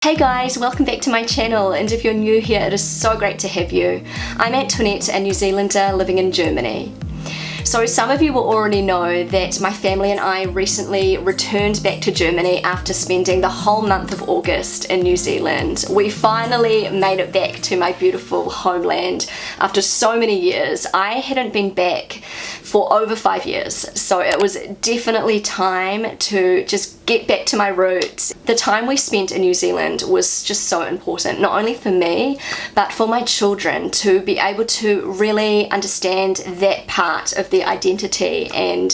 Hey guys, welcome back to my channel, and if you're new here, it is so great to have you. I'm Antoinette, a New Zealander living in Germany. So some of you will already know that my family and I recently returned back to Germany after spending the whole month of August in New Zealand. We finally made it back to my beautiful homeland after so many years. I hadn't been back for over 5 years, so it was definitely time to just get back to my roots. The time we spent in New Zealand was just so important, not only for me, but for my children to be able to really understand that part of their identity and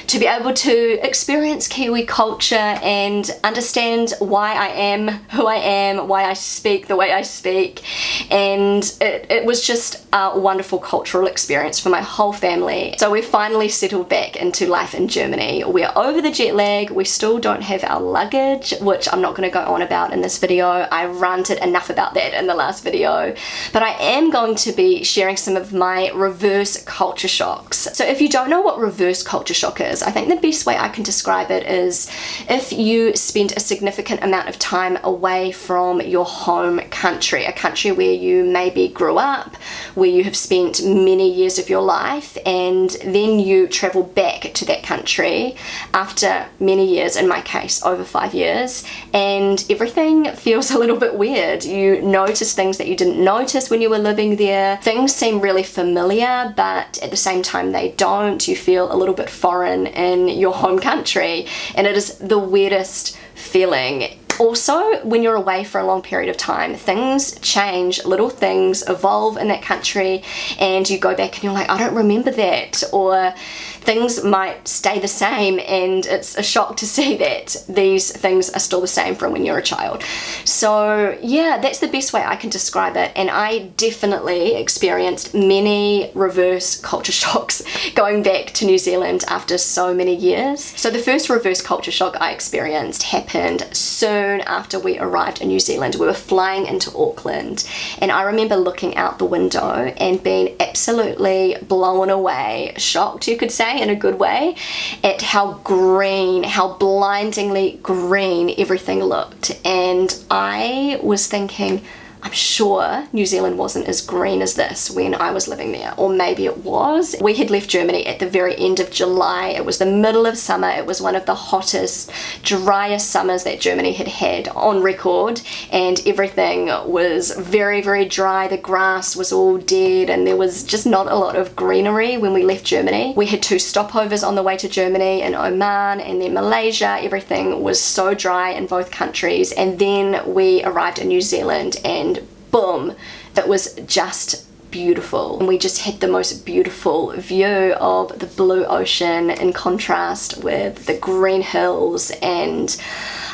to be able to experience Kiwi culture and understand why I am who I am, why I speak the way I speak. And it was just a wonderful cultural experience for my whole family. So we finally settled back into life in Germany. We're over the jet lag. We still don't have our luggage, which I'm not going to go on about in this video. I ranted enough about that in the last video, but I am going to be sharing some of my reverse culture shocks. So if you don't know what reverse culture shock is, I think the best way I can describe it is if you spend a significant amount of time away from your home country, a country where you maybe grew up, where you have spent many years of your life, and then you travel back to that country after many years, in my case over 5 years, and everything feels a little bit weird. You notice things that you didn't notice when you were living there. Things seem really familiar, but at the same time they don't. You feel a little bit foreign in your home country, and it is the weirdest feeling. Also, when you're away for a long period of time, things change, little things evolve in that country, and you go back and you're like, I don't remember that, or things might stay the same, and it's a shock to see that these things are still the same from when you're a child. So yeah, that's the best way I can describe it, and I definitely experienced many reverse culture shocks going back to New Zealand after so many years. So the first reverse culture shock I experienced happened soon after we arrived in New Zealand. We were flying into Auckland, and I remember looking out the window and being absolutely blown away, shocked you could say in a good way, at how green, how blindingly green everything looked. And I was thinking, I'm sure New Zealand wasn't as green as this when I was living there, or maybe it was. We had left Germany at the very end of July. It was the middle of summer. It was one of the hottest, driest summers that Germany had had on record, and everything was very, very dry. The grass was all dead, and there was just not a lot of greenery when we left Germany. We had 2 stopovers on the way to Germany, in Oman and then Malaysia. Everything was so dry in both countries, and then we arrived in New Zealand, and boom, it was just beautiful. And we just had the most beautiful view of the blue ocean in contrast with the green hills, and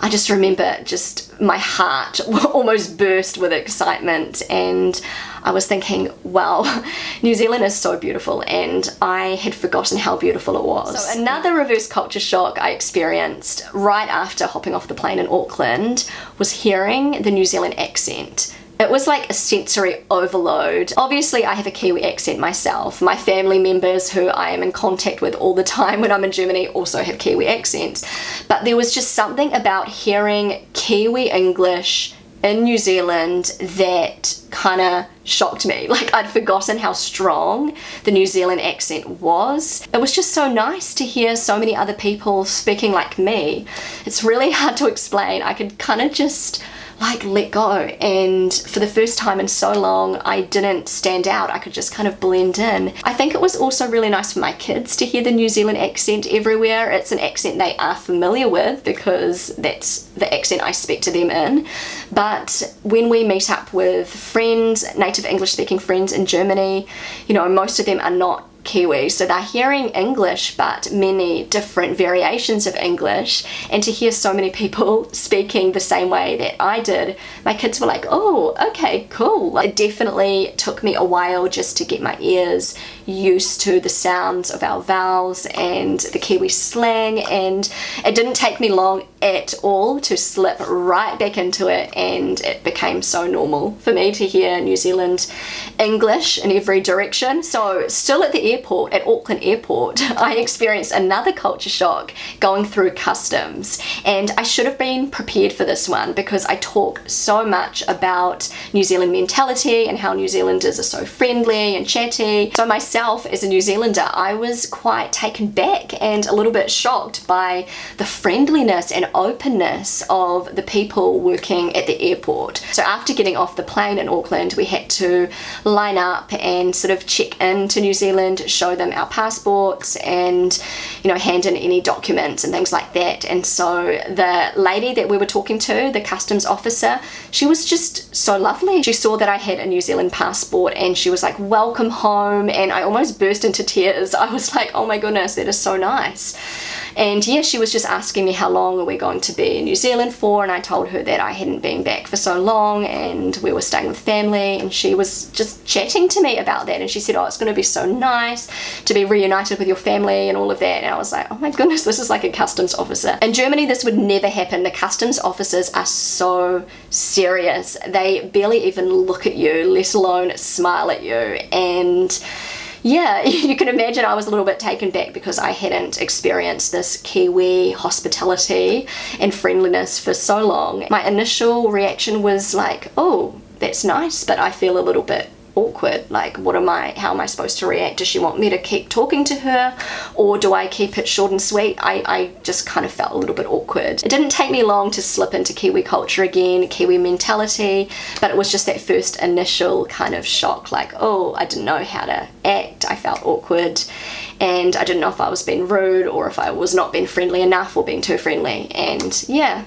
I just remember just my heart almost burst with excitement, and I was thinking, wow, New Zealand is so beautiful, and I had forgotten how beautiful it was. So another reverse culture shock I experienced right after hopping off the plane in Auckland was hearing the New Zealand accent. It was like a sensory overload. Obviously, I have a Kiwi accent myself. My family members who I am in contact with all the time when I'm in Germany also have Kiwi accents. But there was just something about hearing Kiwi English in New Zealand that kind of shocked me. Like, I'd forgotten how strong the New Zealand accent was. It was just so nice to hear so many other people speaking like me. It's really hard to explain. I could kind of just like let go, and for the first time in so long I didn't stand out. I could just kind of blend in. I think it was also really nice for my kids to hear the New Zealand accent everywhere. It's an accent they are familiar with because that's the accent I speak to them in. But when we meet up with friends, native English speaking friends in Germany, you know, most of them are not Kiwi, so they're hearing English but many different variations of English, and to hear so many people speaking the same way that I did, my kids were like, oh, okay, cool. It definitely took me a while just to get my ears used to the sounds of our vowels and the Kiwi slang, and it didn't take me long at all to slip right back into it, and it became so normal for me to hear New Zealand English in every direction. So still at the airport, at Auckland Airport, I experienced another culture shock going through customs, and I should have been prepared for this one because I talk so much about New Zealand mentality and how New Zealanders are so friendly and chatty. So myself as a New Zealander, I was quite taken back and a little bit shocked by the friendliness and openness of the people working at the airport. So after getting off the plane in Auckland, we had to line up and sort of check in to New Zealand, show them our passports, and hand in any documents and things like that. And so the lady that we were talking to, the customs officer, she was just so lovely. She saw that I had a New Zealand passport and she was like, welcome home, and I almost burst into tears. I was like, oh my goodness, that is so nice. And yeah, she was just asking me how long are we going to be in New Zealand for, and I told her that I hadn't been back for so long and we were staying with family, and she was just chatting to me about that, and she said, oh, it's going to be so nice to be reunited with your family and all of that. And I was like, oh my goodness, this is like a customs officer. In Germany, this would never happen. The customs officers are so serious. They barely even look at you, let alone smile at you. And yeah, you can imagine I was a little bit taken back because I hadn't experienced this Kiwi hospitality and friendliness for so long. My initial reaction was like, oh, that's nice, but I feel a little bit awkward. Like, how am I supposed to react? Does she want me to keep talking to her, or do I keep it short and sweet? I just kind of felt a little bit awkward. It didn't take me long to slip into Kiwi culture again, Kiwi mentality, but it was just that first initial kind of shock, like, oh, I didn't know how to act. I felt awkward, and I didn't know if I was being rude or if I was not being friendly enough or being too friendly. And yeah,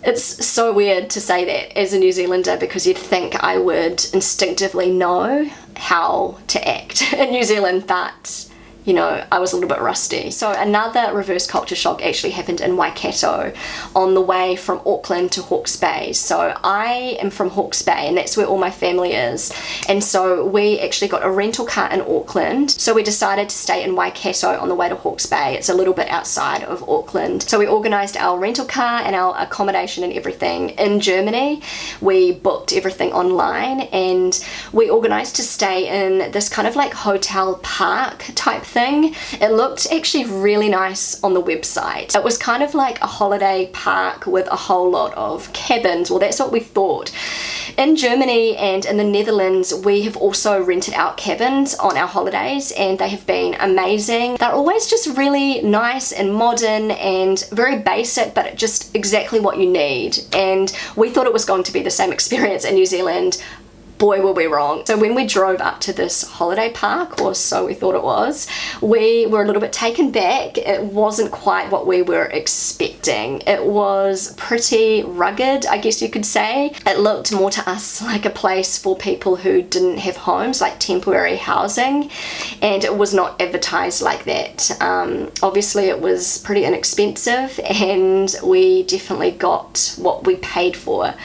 it's so weird to say that as a New Zealander, because you'd think I would instinctively know how to act in New Zealand, but I was a little bit rusty. So another reverse culture shock actually happened in Waikato on the way from Auckland to Hawke's Bay. So I am from Hawke's Bay, and that's where all my family is. And so we actually got a rental car in Auckland. So we decided to stay in Waikato on the way to Hawke's Bay. It's a little bit outside of Auckland. So we organised our rental car and our accommodation and everything in Germany. We booked everything online, and we organised to stay in this kind of like hotel park type thing. It looked actually really nice on the website. It was kind of like a holiday park with a whole lot of cabins. Well, that's what we thought. In Germany and in the Netherlands, we have also rented out cabins on our holidays, and they have been amazing. They're always just really nice and modern and very basic, but just exactly what you need. And we thought it was going to be the same experience in New Zealand. Boy, were we wrong. So when we drove up to this holiday park, or so we thought it was, we were a little bit taken back. It wasn't quite what we were expecting. It was pretty rugged, I guess you could say. It looked more to us like a place for people who didn't have homes, like temporary housing, and it was not advertised like that. Obviously it was pretty inexpensive, and we definitely got what we paid for.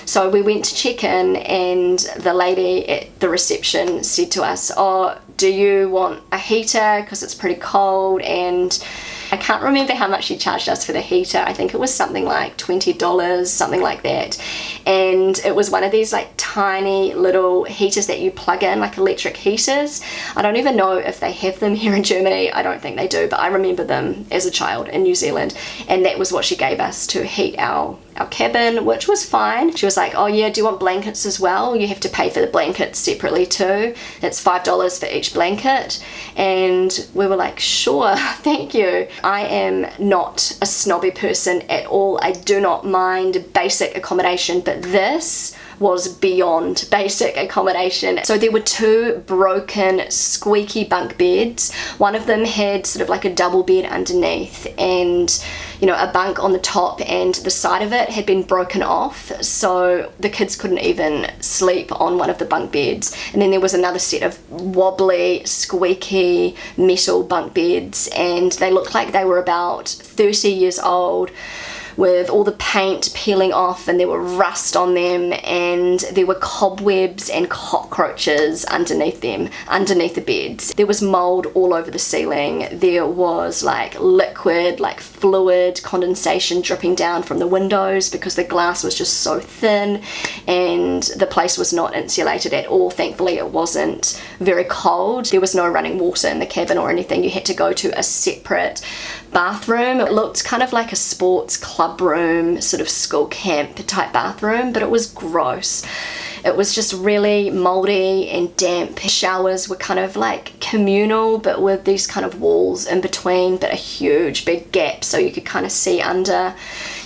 So we went to check in, and the lady at the reception said to us, oh, do you want a heater because it's pretty cold? And I can't remember how much she charged us for the heater. I think it was something like $20, something like that. And it was one of these like tiny little heaters that you plug in, like electric heaters. I don't even know if they have them here in Germany. I don't think they do, but I remember them as a child in New Zealand. And that was what she gave us to heat our cabin, which was fine. She was like, oh yeah, do you want blankets as well? You have to pay for the blankets separately too. It's $5 for each blanket. And we were like, sure, thank you. I am not a snobby person at all. I do not mind basic accommodation, but this was beyond basic accommodation. So there were two broken, squeaky bunk beds. One of them had sort of like a double bed underneath, and a bunk on the top, and the side of it had been broken off, so the kids couldn't even sleep on one of the bunk beds. And then there was another set of wobbly, squeaky metal bunk beds, and they looked like they were about 30 years old, with all the paint peeling off, and there were rust on them, and there were cobwebs and cockroaches underneath them, underneath the beds. There was mold all over the ceiling. There was like liquid, like fluid condensation dripping down from the windows because the glass was just so thin, and the place was not insulated at all. Thankfully it wasn't very cold. There was no running water in the cabin or anything. You had to go to a separate bathroom. It looked kind of like a sports club room, sort of school camp type bathroom, but it was gross. It was just really moldy and damp. Showers were kind of like communal, but with these kind of walls in between, but a huge big gap so you could kind of see under.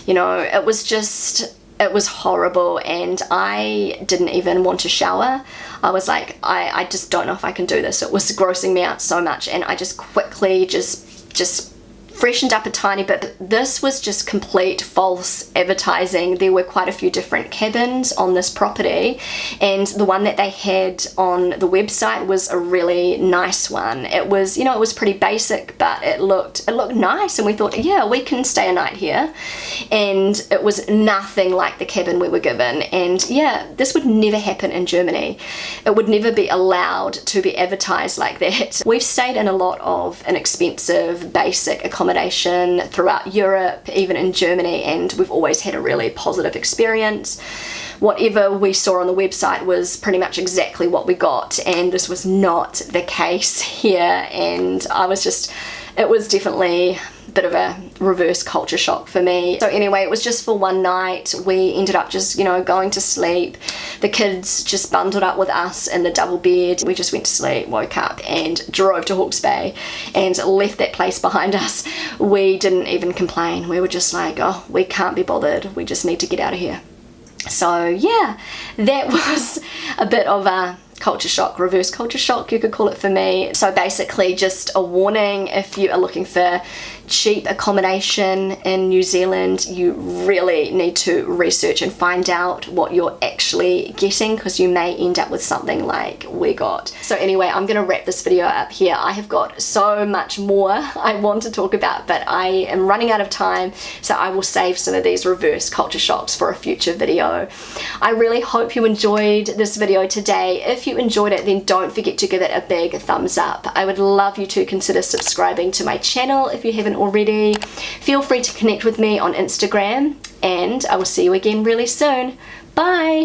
You know, it was horrible, and I didn't even want to shower. I was like, I just don't know if I can do this. It was grossing me out so much, and I just quickly just freshened up a tiny bit. But this was just complete false advertising. There were quite a few different cabins on this property, and the one that they had on the website was a really nice one. It was, you know, it was pretty basic, but it looked nice, and we thought, yeah, we can stay a night here. And it was nothing like the cabin we were given. And yeah, this would never happen in Germany. It would never be allowed to be advertised like that. We've stayed in a lot of inexpensive basic accommodation throughout Europe, even in Germany, and we've always had a really positive experience. Whatever we saw on the website was pretty much exactly what we got, and this was not the case here. And it was definitely a bit of a reverse culture shock for me. So anyway, it was just for one night. We ended up just, you know, going to sleep. The kids just bundled up with us in the double bed. We just went to sleep, woke up and drove to Hawke's Bay and left that place behind us. We didn't even complain. We were just like, oh, we can't be bothered. We just need to get out of here. So yeah, that was a bit of a culture shock, reverse culture shock you could call it for me. So basically just a warning, if you are looking for cheap accommodation in New Zealand, you really need to research and find out what you're actually getting, because you may end up with something like we got. So anyway, I'm gonna wrap this video up here. I have got so much more I want to talk about, but I am running out of time, so I will save some of these reverse culture shocks for a future video. I really hope you enjoyed this video today. If you enjoyed it, then don't forget to give it a big thumbs up. I would love you to consider subscribing to my channel if you haven't already. Feel free to connect with me on Instagram, and I will see you again really soon. Bye!